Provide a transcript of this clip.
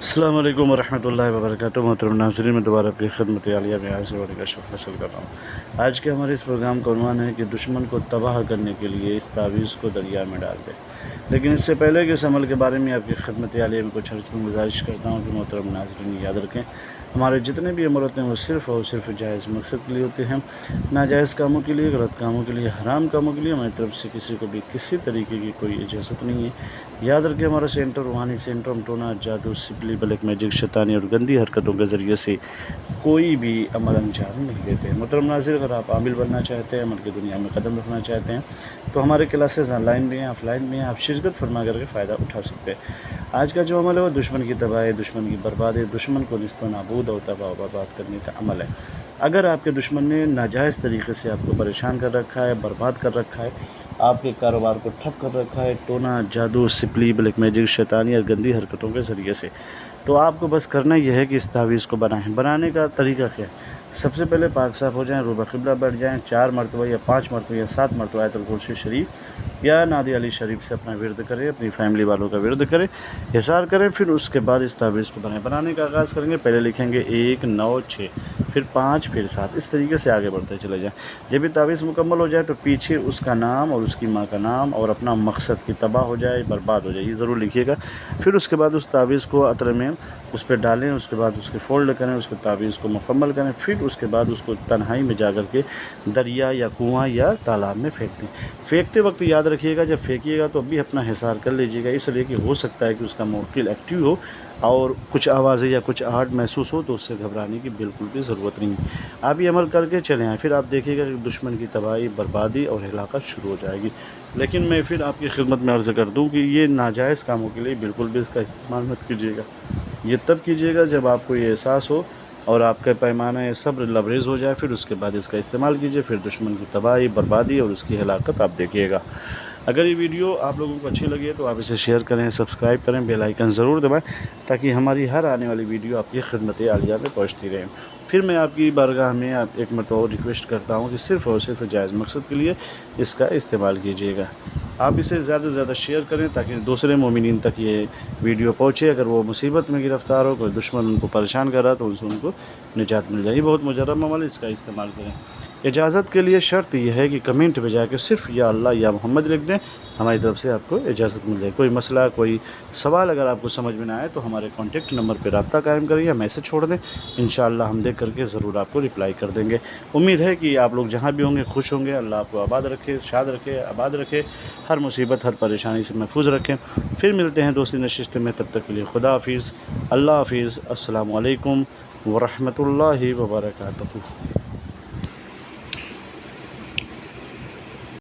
अस्सलाम वालेकुम वरहमतुल्लाहि वबरकातुहू। मोहतरम नाज़रीन, मैं दोबारा अपनी खिदमत आलिया में हाज़िर होने का शौक़ हासिल कर रहा हूँ। आज के हमारे इस प्रोग्राम का उन्वान है कि दुश्मन को तबाह करने के लिए इस तावीज़ को दरिया में डाल दें। लेकिन इससे पहले कि इस अमल के बारे में आपकी खिदमत आलिया में कुछ अर्ज़ गुज़ारिश करता हूँ कि मोहतरम नाज़रीन याद रखें, हमारे जितने भी अमल होते हैं वो सिर्फ़ और सिर्फ जायज़ मकसद के लिए होते हैं। नाजायज़ कामों के लिए, गलत कामों के लिए, हराम कामों के लिए हमारी तरफ से किसी को भी किसी तरीके की कोई इजाज़त नहीं है। याद रखें, हमारा सेंटर रूहानी सेंटर, हम टोना, जादू, सिपली, ब्लैक मैजिक, शैतानी और गंदी हरकतों के ज़रिए से कोई भी अमल अंजाम नहीं देते हैं। मोहतरम नाज़रीन, अगर आप आमिल बनना चाहते हैं, अमल की दुनिया में कदम रखना चाहते हैं, तो हमारे क्लासेस ऑनलाइन भी हैं, ऑफलाइन भी हैं। आप शिरकत फरमा करके फ़ायदा उठा सकते हैं। आज का जो अमल है वो दुश्मन की तबाही, दुश्मन की बर्बादी, दुश्मन को निस्तो नाबूद और तबाह बर्बाद करने का अमल है। अगर आपके दुश्मन ने नाजायज़ तरीके से आपको परेशान कर रखा है, बर्बाद कर रखा है, आपके कारोबार को ठप कर रखा है, टोना, जादू, सिपली, ब्लैक मैजिक, शैतानी और गंदी हरकतों के ज़रिए से, तो आपको बस करना यह है कि इस तावीज़ को बनाएं। बनाने का तरीका क्या है? सबसे पहले पाक साफ़ हो जाएं, रूबा क़िबला बैठ जाएं, 4 मरतबा या 5 मरतबा या 7 मरतबा आयतुल कुर्सी शरीफ या नादी अली शरीफ से अपना विर्द करें, अपनी फैमिली वालों का विर्द करें, हिसार करें। फिर उसके बाद इस तावीज़ को बनाएं। बनाने का आगाज़ करेंगे, पहले लिखेंगे 1, 9, 6, फिर 5, फिर 7, इस तरीके से आगे बढ़ते चले जाएं। जब ये तावीज़ मुकम्मल हो जाए तो पीछे उसका नाम और उसकी माँ का नाम और अपना मकसद की तबाह हो जाए, बर्बाद हो जाए, ये ज़रूर लिखिएगा। फिर उसके बाद उस तावीज़ को अतर में उस पर डालें, उसके बाद उसके फ़ोल्ड करें, उसके तावीज़ को मुकम्मल करें। फिर उसके बाद उसको तन्हाई में जा कर के दरिया या कुआँ या तालाब में फेंक दें। फेंकते वक्त याद रखिएगा, जब फेंकिएगा तो अभी अपना हिसार कर लीजिएगा, इसलिए कि हो सकता है कि उसका मोक्किल एक्टिव हो और कुछ आवाज़ें या कुछ आहट महसूस हो, तो उससे घबराने की बिल्कुल भी ज़रूरत नहीं है। आप ये अमल करके चले आएँ, फिर आप देखिएगा कि दुश्मन की तबाही, बर्बादी और हिलाकत शुरू हो जाएगी। लेकिन मैं फिर आपकी खिदमत में अर्ज़ कर दूँ कि ये नाजायज़ कामों के लिए बिल्कुल भी इसका इस्तेमाल मत कीजिएगा। ये तब कीजिएगा जब आपको ये एहसास हो और आपका पैमाना सब्र लबरेज़ हो जाए, फिर उसके बाद इसका इस्तेमाल कीजिए। फिर दुश्मन की तबाही, बर्बादी और उसकी हलाकत आप देखिएगा। अगर ये वीडियो आप लोगों को अच्छी लगी है तो आप इसे शेयर करें, सब्सक्राइब करें, बेल आइकन ज़रूर दबाएं, ताकि हमारी हर आने वाली वीडियो आपकी खिदमत आलिया में पहुंचती रहे। फिर मैं आपकी बारगाह में एक मरतबा और रिक्वेस्ट करता हूं कि सिर्फ़ और सिर्फ जायज़ मकसद के लिए इसका इस्तेमाल कीजिएगा। आप इसे ज़्यादा से ज़्यादा शेयर करें ताकि दूसरे मोमिनीन तक ये वीडियो पहुँचे। अगर वो मुसीबत में गिरफ़्तार हो, कोई दुश्मन उनको परेशान कर रहा तो उनसे उनको निजात मिल जाए। बहुत मुजर्रम अमल, इसका इस्तेमाल करें। इजाज़त के लिए शर्त यह है कि कमेंट में जाकर सिर्फ़ या अल्लाह या मोहम्मद लिख दें, हमारी तरफ से आपको इजाज़त मिल जाए। कोई मसला, कोई सवाल अगर आपको समझ में ना आए तो हमारे कॉन्टेक्ट नंबर पर रब्ता कायम करें या मैसेज छोड़ दें, इंशाअल्लाह हम देख करके ज़रूर आपको रिप्लाई कर देंगे। उम्मीद है कि आप लोग जहाँ भी होंगे खुश होंगे। अल्लाह आपको आबाद रखे, शाद रखे, आबाद रखे, हर मुसीबत, हर परेशानी से महफूज रखें। फिर मिलते हैं दूसरी नशिस्त में, तब तक के लिए खुदा हाफिज़, अल्लाह हाफिज़, अस्सलामु अलैकुम वरहमतुल्लाहि वबरकातुहू।